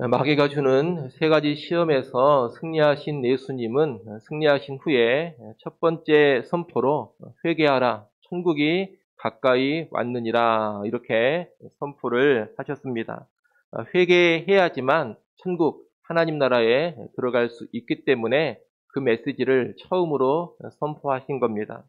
마귀가 주는 세 가지 시험에서 승리하신 예수님은 승리하신 후에 첫 번째 선포로 회개하라, 천국이 가까이 왔느니라 이렇게 선포를 하셨습니다. 회개해야지만 천국 하나님 나라에 들어갈 수 있기 때문에 그 메시지를 처음으로 선포하신 겁니다.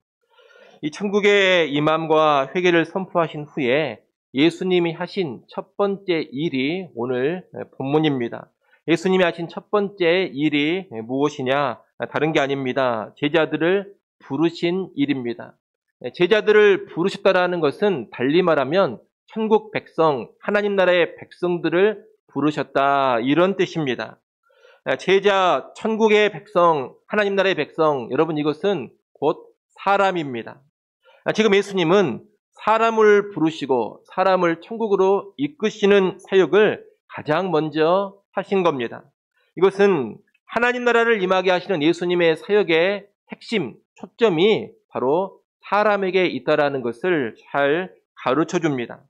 이 천국의 임함과 회개를 선포하신 후에 예수님이 하신 첫 번째 일이 오늘 본문입니다. 예수님이 하신 첫 번째 일이 무엇이냐? 다른 게 아닙니다. 제자들을 부르신 일입니다. 제자들을 부르셨다라는 것은 달리 말하면 천국 백성, 하나님 나라의 백성들을 부르셨다 이런 뜻입니다. 제자, 천국의 백성, 하나님 나라의 백성, 여러분 이것은 곧 사람입니다. 지금 예수님은 사람을 부르시고 사람을 천국으로 이끄시는 사역을 가장 먼저 하신 겁니다. 이것은 하나님 나라를 임하게 하시는 예수님의 사역의 핵심, 초점이 바로 사람에게 있다라는 것을 잘 가르쳐 줍니다.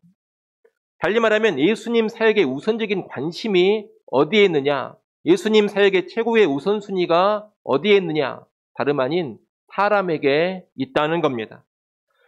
달리 말하면 예수님 사역의 우선적인 관심이 어디에 있느냐? 예수님 사역의 최고의 우선순위가 어디에 있느냐? 다름 아닌 사람에게 있다는 겁니다.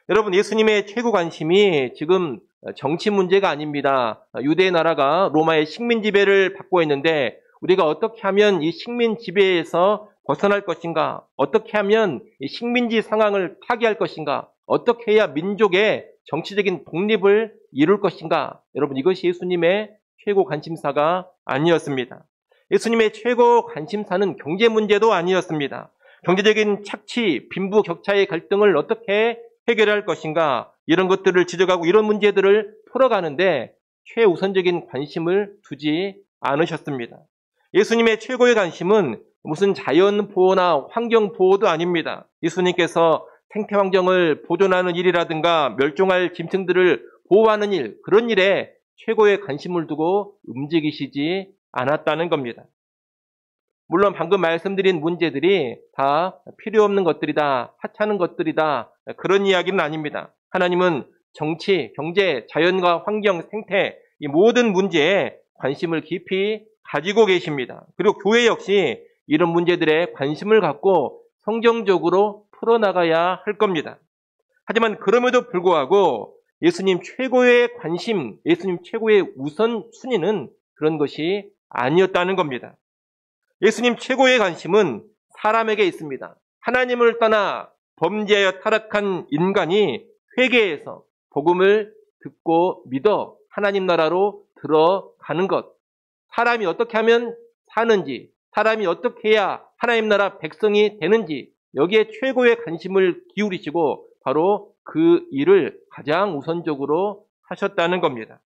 여러분, 예수님의 최고 관심이 지금 정치 문제가 아닙니다. 유대 나라가 로마의 식민 지배를 받고 있는데 우리가 어떻게 하면 이 식민 지배에서 벗어날 것인가? 어떻게 하면 이 식민지 상황을 타개할 것인가? 어떻게 해야 민족의 정치적인 독립을 이룰 것인가? 여러분, 이것이 예수님의 최고 관심사가 아니었습니다. 예수님의 최고 관심사는 경제 문제도 아니었습니다. 경제적인 착취, 빈부격차의 갈등을 어떻게 해결할 것인가, 이런 것들을 지적하고 이런 문제들을 풀어가는데 최우선적인 관심을 두지 않으셨습니다. 예수님의 최고의 관심은 무슨 자연보호나 환경보호도 아닙니다. 예수님께서 생태환경을 보존하는 일이라든가 멸종할 짐승들을 보호하는 일, 그런 일에 최고의 관심을 두고 움직이시지 않았다는 겁니다. 물론 방금 말씀드린 문제들이 다 필요 없는 것들이다, 하찮은 것들이다, 그런 이야기는 아닙니다. 하나님은 정치, 경제, 자연과 환경, 생태, 이 모든 문제에 관심을 깊이 가지고 계십니다. 그리고 교회 역시 이런 문제들에 관심을 갖고 성경적으로 풀어나가야 할 겁니다. 하지만 그럼에도 불구하고 예수님 최고의 관심, 예수님 최고의 우선순위는 그런 것이 아니었다는 겁니다. 예수님 최고의 관심은 사람에게 있습니다. 하나님을 떠나 범죄하여 타락한 인간이 회개해서 복음을 듣고 믿어 하나님 나라로 들어가는 것. 사람이 어떻게 하면 사는지, 사람이 어떻게 해야 하나님 나라 백성이 되는지, 여기에 최고의 관심을 기울이시고 바로 그 일을 가장 우선적으로 하셨다는 겁니다.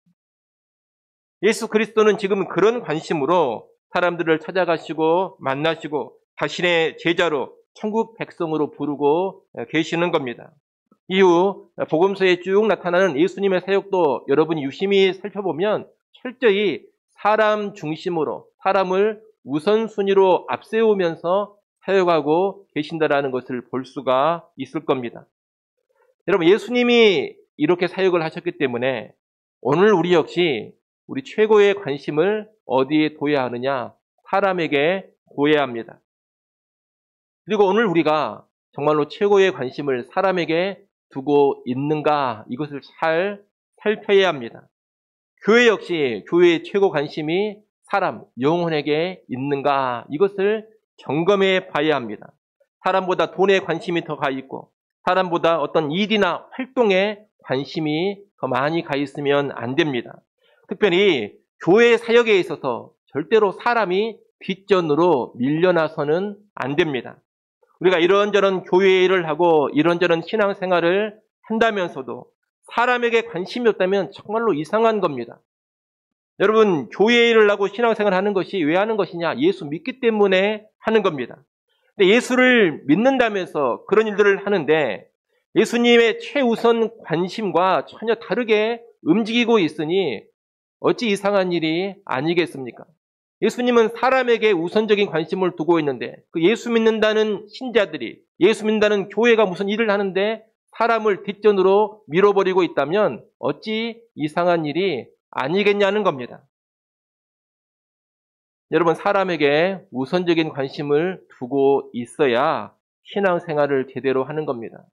예수 그리스도는 지금 그런 관심으로 사람들을 찾아가시고 만나시고 자신의 제자로 천국 백성으로 부르고 계시는 겁니다. 이후 복음서에 쭉 나타나는 예수님의 사역도 여러분이 유심히 살펴보면 철저히 사람 중심으로 사람을 우선순위로 앞세우면서 사역하고 계신다라는 것을 볼 수가 있을 겁니다. 여러분, 예수님이 이렇게 사역을 하셨기 때문에 오늘 우리 역시 우리 최고의 관심을 어디에 둬야 하느냐? 사람에게 둬야 합니다. 그리고 오늘 우리가 정말로 최고의 관심을 사람에게 두고 있는가? 이것을 잘 살펴야 합니다. 교회 역시 교회의 최고 관심이 사람, 영혼에게 있는가? 이것을 점검해 봐야 합니다. 사람보다 돈에 관심이 더 가 있고 사람보다 어떤 일이나 활동에 관심이 더 많이 가 있으면 안 됩니다. 특별히 교회 사역에 있어서 절대로 사람이 뒷전으로 밀려나서는 안 됩니다. 우리가 이런저런 교회 일을 하고 이런저런 신앙생활을 한다면서도 사람에게 관심이 없다면 정말로 이상한 겁니다. 여러분, 교회 일을 하고 신앙생활을 하는 것이 왜 하는 것이냐? 예수 믿기 때문에 하는 겁니다. 근데 예수를 믿는다면서 그런 일들을 하는데 예수님의 최우선 관심과 전혀 다르게 움직이고 있으니 어찌 이상한 일이 아니겠습니까? 예수님은 사람에게 우선적인 관심을 두고 있는데 그 예수 믿는다는 신자들이, 예수 믿는다는 교회가 무슨 일을 하는데 사람을 뒷전으로 밀어버리고 있다면 어찌 이상한 일이 아니겠냐는 겁니다. 여러분, 사람에게 우선적인 관심을 두고 있어야 신앙생활을 제대로 하는 겁니다.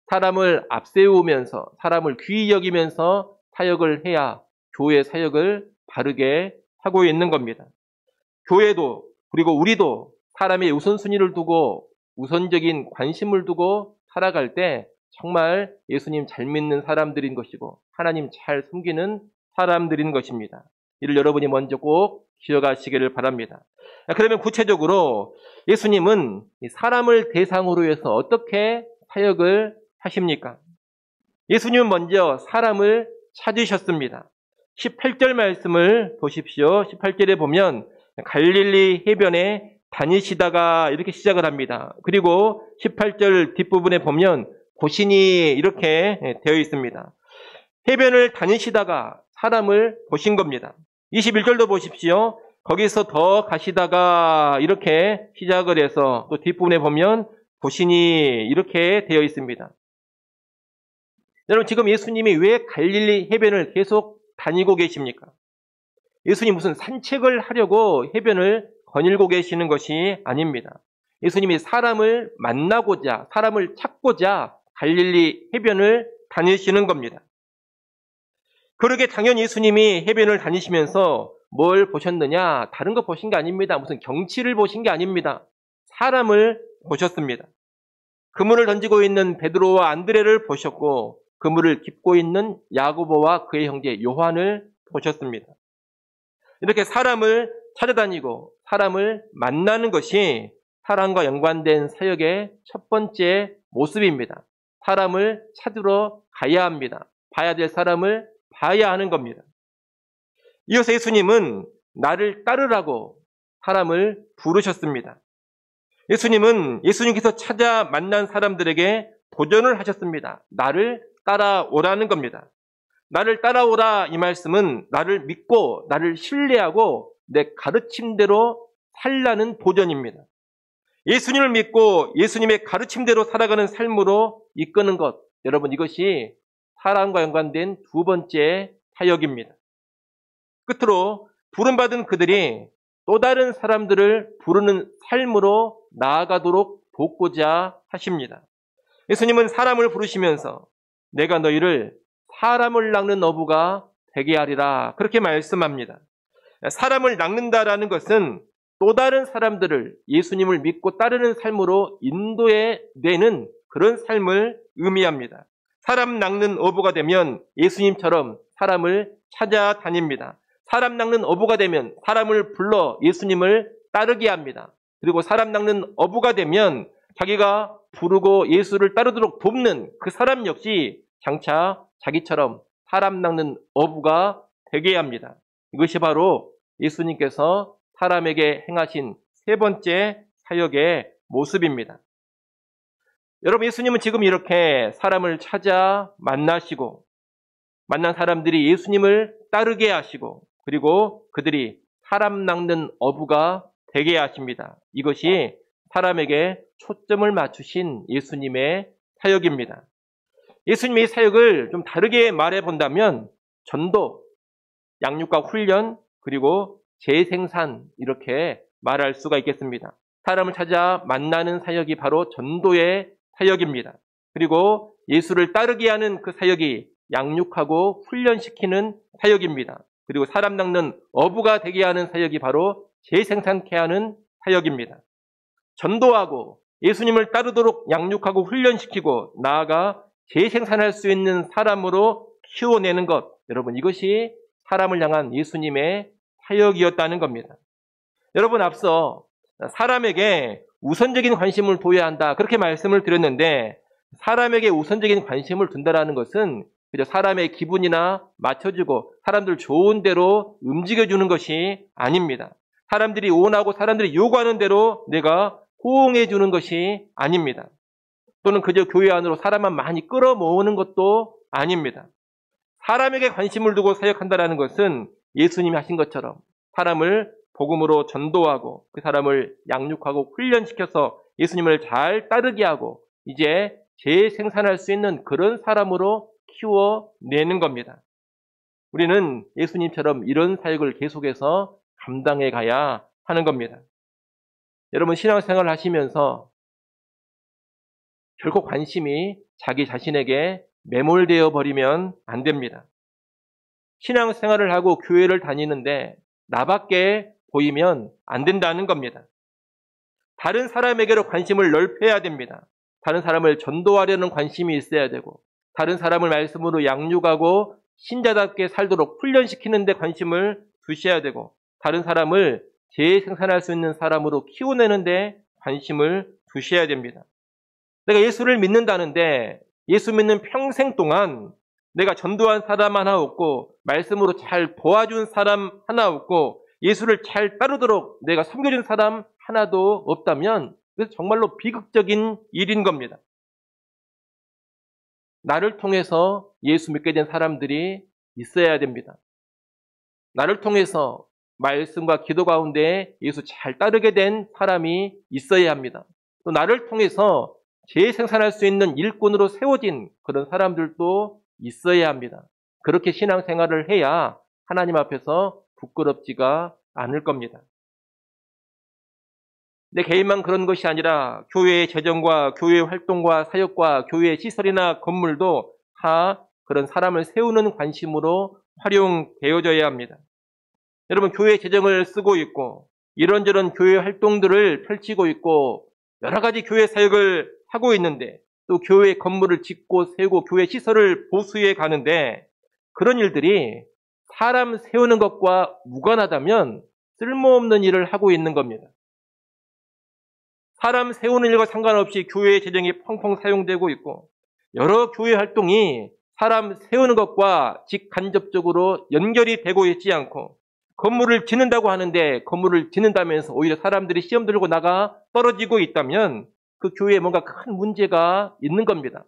사람을 앞세우면서, 사람을 귀히 여기면서 사역을 해야 교회 사역을 바르게 하고 있는 겁니다. 교회도, 그리고 우리도 사람의 우선순위를 두고 우선적인 관심을 두고 살아갈 때 정말 예수님 잘 믿는 사람들인 것이고 하나님 잘 섬기는 사람들인 것입니다. 이를 여러분이 먼저 꼭 기억하시기를 바랍니다. 그러면 구체적으로 예수님은 사람을 대상으로 해서 어떻게 사역을 하십니까? 예수님은 먼저 사람을 찾으셨습니다. 18절 말씀을 보십시오. 18절에 보면 갈릴리 해변에 다니시다가 이렇게 시작을 합니다. 그리고 18절 뒷부분에 보면 보시니 이렇게 되어 있습니다. 해변을 다니시다가 사람을 보신 겁니다. 21절도 보십시오. 거기서 더 가시다가 이렇게 시작을 해서 또 뒷부분에 보면 보시니 이렇게 되어 있습니다. 여러분, 지금 예수님이 왜 갈릴리 해변을 계속 다니고 계십니까? 예수님 무슨 산책을 하려고 해변을 거닐고 계시는 것이 아닙니다. 예수님이 사람을 만나고자, 사람을 찾고자 갈릴리 해변을 다니시는 겁니다. 그러게 당연히 예수님이 해변을 다니시면서 뭘 보셨느냐? 다른 거 보신 게 아닙니다. 무슨 경치를 보신 게 아닙니다. 사람을 보셨습니다. 그물을 던지고 있는 베드로와 안드레를 보셨고 그물을 깁고 있는 야고보와 그의 형제 요한을 보셨습니다. 이렇게 사람을 찾아다니고 사람을 만나는 것이 사람과 연관된 사역의 첫 번째 모습입니다. 사람을 찾으러 가야 합니다. 봐야 될 사람을 봐야 하는 겁니다. 이어서 예수님은 나를 따르라고 사람을 부르셨습니다. 예수님은 예수님께서 찾아 만난 사람들에게 도전을 하셨습니다. 나를 따라오라는 겁니다. 나를 따라오라 이 말씀은 나를 믿고 나를 신뢰하고 내 가르침대로 살라는 도전입니다. 예수님을 믿고 예수님의 가르침대로 살아가는 삶으로 이끄는 것, 여러분 이것이 사람과 연관된 두 번째 사역입니다. 끝으로 부름받은 그들이 또 다른 사람들을 부르는 삶으로 나아가도록 돕고자 하십니다. 예수님은 사람을 부르시면서 내가 너희를 사람을 낚는 어부가 되게 하리라 그렇게 말씀합니다. 사람을 낚는다라는 것은 또 다른 사람들을 예수님을 믿고 따르는 삶으로 인도해내는 그런 삶을 의미합니다. 사람 낚는 어부가 되면 예수님처럼 사람을 찾아다닙니다. 사람 낚는 어부가 되면 사람을 불러 예수님을 따르게 합니다. 그리고 사람 낚는 어부가 되면 자기가 부르고 예수를 따르도록 돕는 그 사람 역시 장차 자기처럼 사람 낚는 어부가 되게 합니다. 이것이 바로 예수님께서 사람에게 행하신 세 번째 사역의 모습입니다. 여러분, 예수님은 지금 이렇게 사람을 찾아 만나시고 만난 사람들이 예수님을 따르게 하시고 그리고 그들이 사람 낚는 어부가 되게 하십니다. 이것이 사람에게 초점을 맞추신 예수님의 사역입니다. 예수님의 사역을 좀 다르게 말해 본다면 전도, 양육과 훈련, 그리고 재생산 이렇게 말할 수가 있겠습니다. 사람을 찾아 만나는 사역이 바로 전도의 사역입니다. 그리고 예수를 따르게 하는 그 사역이 양육하고 훈련시키는 사역입니다. 그리고 사람 낚는 어부가 되게 하는 사역이 바로 재생산케 하는 사역입니다. 전도하고 예수님을 따르도록 양육하고 훈련시키고 나아가 재생산할 수 있는 사람으로 키워내는 것, 여러분 이것이 사람을 향한 예수님의 사역이었다는 겁니다. 여러분, 앞서 사람에게 우선적인 관심을 둬야 한다 그렇게 말씀을 드렸는데 사람에게 우선적인 관심을 둔다라는 것은 그저 사람의 기분이나 맞춰주고 사람들 좋은 대로 움직여주는 것이 아닙니다. 사람들이 원하고 사람들이 요구하는 대로 내가 호응해 주는 것이 아닙니다. 또는 그저 교회 안으로 사람만 많이 끌어모으는 것도 아닙니다. 사람에게 관심을 두고 사역한다는 것은 예수님이 하신 것처럼 사람을 복음으로 전도하고 그 사람을 양육하고 훈련시켜서 예수님을 잘 따르게 하고 이제 재생산할 수 있는 그런 사람으로 키워내는 겁니다. 우리는 예수님처럼 이런 사역을 계속해서 감당해 가야 하는 겁니다. 여러분, 신앙생활을 하시면서 결코 관심이 자기 자신에게 매몰되어 버리면 안 됩니다. 신앙생활을 하고 교회를 다니는데 나밖에 보이면 안 된다는 겁니다. 다른 사람에게로 관심을 넓혀야 됩니다. 다른 사람을 전도하려는 관심이 있어야 되고, 다른 사람을 말씀으로 양육하고 신자답게 살도록 훈련시키는 데 관심을 두셔야 되고, 다른 사람을 재생산할 수 있는 사람으로 키워내는 데 관심을 두셔야 됩니다. 내가 예수를 믿는다는데 예수 믿는 평생 동안 내가 전도한 사람 하나 없고 말씀으로 잘 도와준 사람 하나 없고 예수를 잘 따르도록 내가 섬겨준 사람 하나도 없다면 그것은 정말로 비극적인 일인 겁니다. 나를 통해서 예수 믿게 된 사람들이 있어야 됩니다. 나를 통해서 말씀과 기도 가운데 예수 잘 따르게 된 사람이 있어야 합니다. 또 나를 통해서 재생산할 수 있는 일꾼으로 세워진 그런 사람들도 있어야 합니다. 그렇게 신앙생활을 해야 하나님 앞에서 부끄럽지가 않을 겁니다. 내 개인만 그런 것이 아니라 교회의 재정과 교회의 활동과 사역과 교회의 시설이나 건물도 다 그런 사람을 세우는 관심으로 활용되어져야 합니다. 여러분, 교회 재정을 쓰고 있고 이런저런 교회 활동들을 펼치고 있고 여러 가지 교회 사역을 하고 있는데 또 교회 건물을 짓고 세우고 교회 시설을 보수해 가는데 그런 일들이 사람 세우는 것과 무관하다면 쓸모없는 일을 하고 있는 겁니다. 사람 세우는 일과 상관없이 교회의 재정이 펑펑 사용되고 있고 여러 교회 활동이 사람 세우는 것과 직간접적으로 연결이 되고 있지 않고 건물을 짓는다고 하는데 건물을 짓는다면서 오히려 사람들이 시험 들고 나가 떨어지고 있다면 그 교회에 뭔가 큰 문제가 있는 겁니다.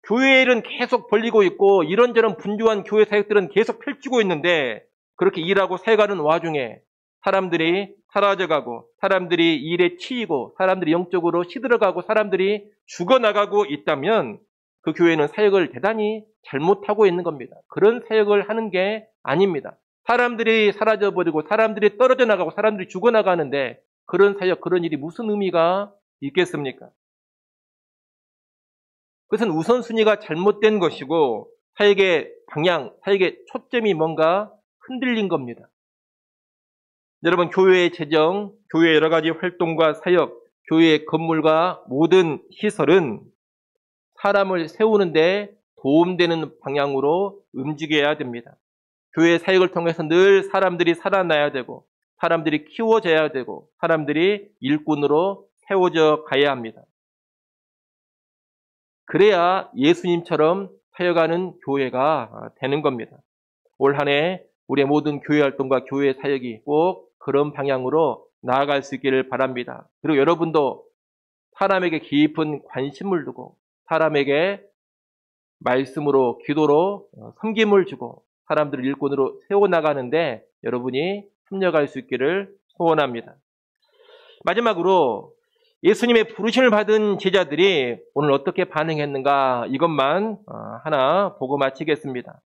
교회 일은 계속 벌리고 있고 이런저런 분주한 교회 사역들은 계속 펼치고 있는데 그렇게 일하고 사역하는 와중에 사람들이 사라져가고 사람들이 일에 치이고 사람들이 영적으로 시들어가고 사람들이 죽어나가고 있다면 그 교회는 사역을 대단히 잘못하고 있는 겁니다. 그런 사역을 하는 게 아닙니다. 사람들이 사라져버리고 사람들이 떨어져 나가고 사람들이 죽어나가는데 그런 사역, 그런 일이 무슨 의미가 있겠습니까? 그것은 우선순위가 잘못된 것이고 사역의 방향, 사역의 초점이 뭔가 흔들린 겁니다. 여러분, 교회의 재정, 교회의 여러 가지 활동과 사역, 교회의 건물과 모든 시설은 사람을 세우는데 도움되는 방향으로 움직여야 됩니다. 교회 사역을 통해서 늘 사람들이 살아나야 되고 사람들이 키워져야 되고 사람들이 일꾼으로 세워져 가야 합니다. 그래야 예수님처럼 사역하는 교회가 되는 겁니다. 올 한 해 우리의 모든 교회 활동과 교회 사역이 꼭 그런 방향으로 나아갈 수 있기를 바랍니다. 그리고 여러분도 사람에게 깊은 관심을 두고 사람에게 말씀으로 기도로 섬김을 주고 사람들을 일꾼으로 세워나가는데 여러분이 협력할 수 있기를 소원합니다. 마지막으로 예수님의 부르심을 받은 제자들이 오늘 어떻게 반응했는가 이것만 하나 보고 마치겠습니다.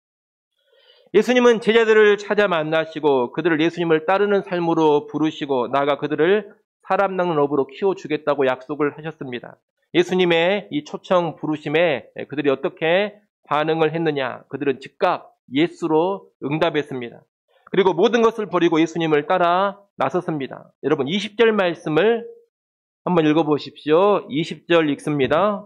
예수님은 제자들을 찾아 만나시고 그들을 예수님을 따르는 삶으로 부르시고 나아가 그들을 사람 낚는 업으로 키워주겠다고 약속을 하셨습니다. 예수님의 이 초청 부르심에 그들이 어떻게 반응을 했느냐? 그들은 즉각 예수로 응답했습니다. 그리고 모든 것을 버리고 예수님을 따라 나섰습니다. 여러분 20절 말씀을 한번 읽어보십시오. 20절 읽습니다.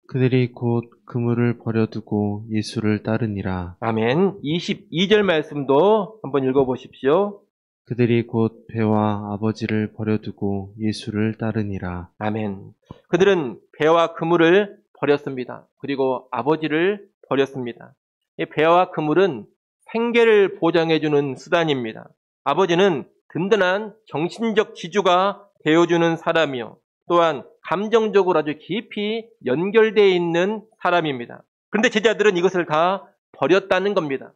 그들이 곧 그물을 버려두고 예수를 따르니라. 아멘. 22절 말씀도 한번 읽어보십시오. 그들이 곧 배와 아버지를 버려두고 예수를 따르니라. 아멘. 그들은 배와 그물을 버렸습니다. 그리고 아버지를 버렸습니다. 이 배와 그물은 생계를 보장해주는 수단입니다. 아버지는 든든한 정신적 지주가 되어주는 사람이요. 또한 감정적으로 아주 깊이 연결되어 있는 사람입니다. 그런데 제자들은 이것을 다 버렸다는 겁니다.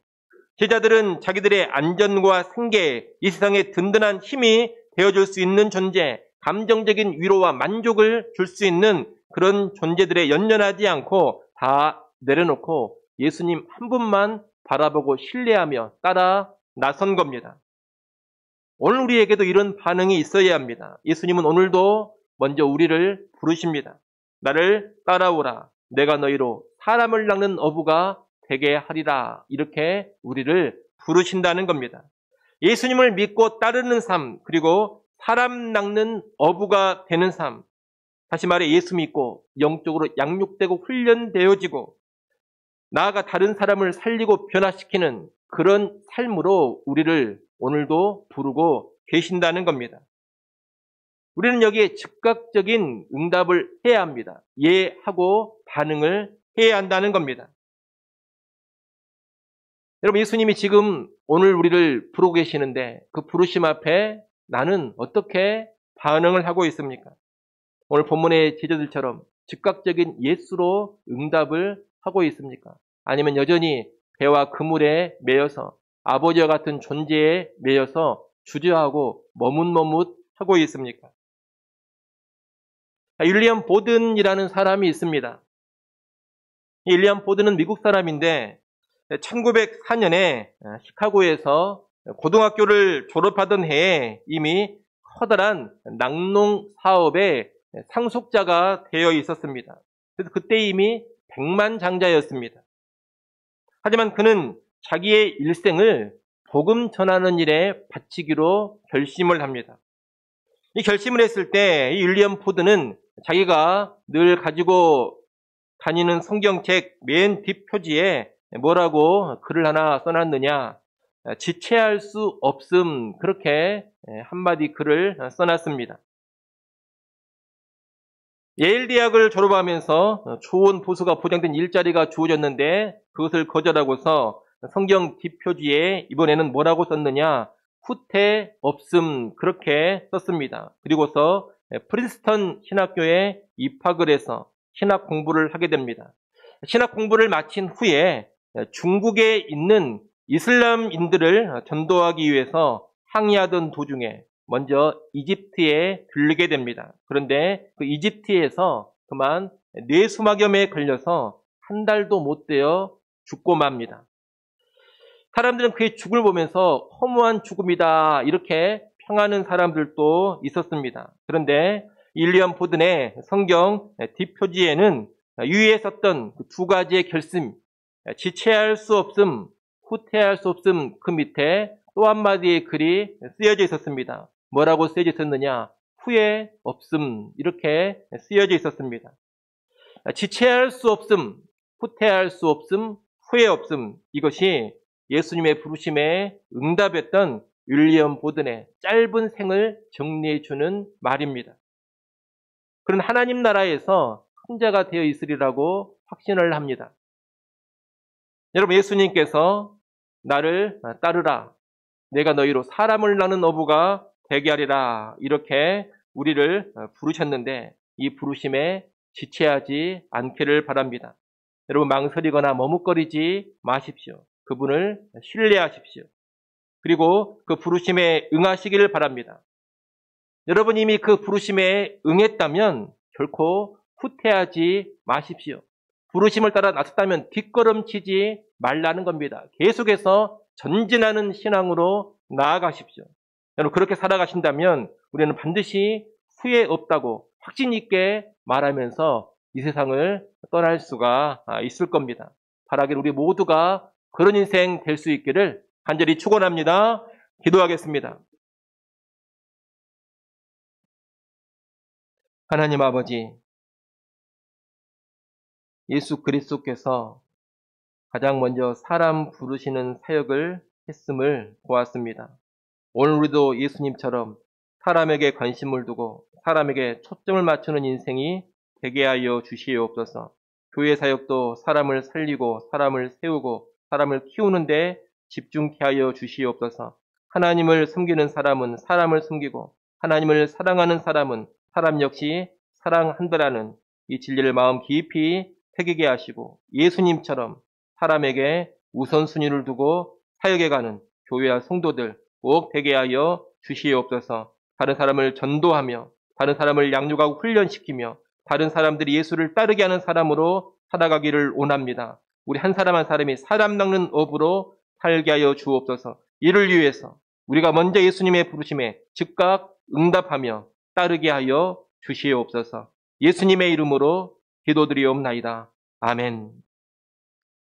제자들은 자기들의 안전과 생계, 이 세상의 든든한 힘이 되어줄 수 있는 존재, 감정적인 위로와 만족을 줄 수 있는 그런 존재들에 연연하지 않고 다 내려놓고 예수님 한 분만 바라보고 신뢰하며 따라 나선 겁니다. 오늘 우리에게도 이런 반응이 있어야 합니다. 예수님은 오늘도 먼저 우리를 부르십니다. 나를 따라오라. 내가 너희로 사람을 낚는 어부가 되게 하리라. 이렇게 우리를 부르신다는 겁니다. 예수님을 믿고 따르는 삶, 그리고 사람 낚는 어부가 되는 삶. 다시 말해 예수 믿고 영적으로 양육되고 훈련되어지고 나아가 다른 사람을 살리고 변화시키는 그런 삶으로 우리를 오늘도 부르고 계신다는 겁니다. 우리는 여기에 즉각적인 응답을 해야 합니다. 예 하고 반응을 해야 한다는 겁니다. 여러분, 예수님이 지금 오늘 우리를 부르고 계시는데 그 부르심 앞에 나는 어떻게 반응을 하고 있습니까? 오늘 본문의 제자들처럼 즉각적인 예수로 응답을 하고 있습니까? 아니면 여전히 배와 그물에 매여서 아버지와 같은 존재에 매여서 주저하고 머뭇머뭇하고 있습니까? 윌리엄 보든이라는 사람이 있습니다. 이 윌리엄 보든은 미국 사람인데 1904년에 시카고에서 고등학교를 졸업하던 해에 이미 커다란 낙농 사업의 상속자가 되어 있었습니다. 그래서 그때 이미 백만장자였습니다. 하지만 그는 자기의 일생을 복음 전하는 일에 바치기로 결심을 합니다. 이 결심을 했을 때 이 윌리엄 포드는 자기가 늘 가지고 다니는 성경책 맨 뒷표지에 뭐라고 글을 하나 써놨느냐, 지체할 수 없음, 그렇게 한마디 글을 써놨습니다. 예일 대학을 졸업하면서 좋은 보수가 보장된 일자리가 주어졌는데 그것을 거절하고서 성경 뒷표지에 이번에는 뭐라고 썼느냐, 후퇴 없음, 그렇게 썼습니다. 그리고서 프린스턴 신학교에 입학을 해서 신학 공부를 하게 됩니다. 신학 공부를 마친 후에 중국에 있는 이슬람인들을 전도하기 위해서 항해하던 도중에 먼저 이집트에 들르게 됩니다. 그런데 그 이집트에서 그만 뇌수막염에 걸려서 한 달도 못 되어 죽고 맙니다. 사람들은 그의 죽음을 보면서 허무한 죽음이다, 이렇게 평하는 사람들도 있었습니다. 그런데 윌리엄 포든의 성경 뒷표지에는 유의에 썼던 두 가지의 결심, 지체할 수 없음, 후퇴할 수 없음, 그 밑에 또 한마디의 글이 쓰여져 있었습니다. 뭐라고 쓰여져 있었느냐? 후회 없음, 이렇게 쓰여져 있었습니다. 지체할 수 없음, 후퇴할 수 없음, 후회 없음, 이것이 예수님의 부르심에 응답했던 윌리엄 보든의 짧은 생을 정리해주는 말입니다. 그런 하나님 나라에서 혼자가 되어 있으리라고 확신을 합니다. 여러분, 예수님께서 나를 따르라, 내가 너희로 사람을 낚는 어부가 되게 하리라, 이렇게 우리를 부르셨는데 이 부르심에 지체하지 않기를 바랍니다. 여러분, 망설이거나 머뭇거리지 마십시오. 그분을 신뢰하십시오. 그리고 그 부르심에 응하시기를 바랍니다. 여러분 이미 그 부르심에 응했다면 결코 후퇴하지 마십시오. 부르심을 따라 나섰다면 뒷걸음치지 말라는 겁니다. 계속해서 전진하는 신앙으로 나아가십시오. 여러분 그렇게 살아가신다면 우리는 반드시 후회 없다고 확신 있게 말하면서 이 세상을 떠날 수가 있을 겁니다. 바라길 우리 모두가 그런 인생 될 수 있기를 간절히 축원합니다. 기도하겠습니다. 하나님 아버지, 예수 그리스도께서 가장 먼저 사람 부르시는 사역을 했음을 보았습니다. 오늘 우리도 예수님처럼 사람에게 관심을 두고 사람에게 초점을 맞추는 인생이 되게 하여 주시옵소서. 교회 사역도 사람을 살리고 사람을 세우고 사람을 키우는데 집중케 하여 주시옵소서. 하나님을 섬기는 사람은 사람을 섬기고 하나님을 사랑하는 사람은 사람 역시 사랑한다라는 이 진리를 마음 깊이 새기게 하시고 예수님처럼 사람에게 우선순위를 두고 사역에 가는 교회와 성도들 꼭 되게 하여 주시옵소서. 다른 사람을 전도하며 다른 사람을 양육하고 훈련시키며 다른 사람들이 예수를 따르게 하는 사람으로 살아가기를 원합니다. 우리 한 사람 한 사람이 사람 낚는 업으로 살게 하여 주옵소서. 이를 위해서 우리가 먼저 예수님의 부르심에 즉각 응답하며 따르게 하여 주시옵소서. 예수님의 이름으로 기도드리옵나이다. 아멘.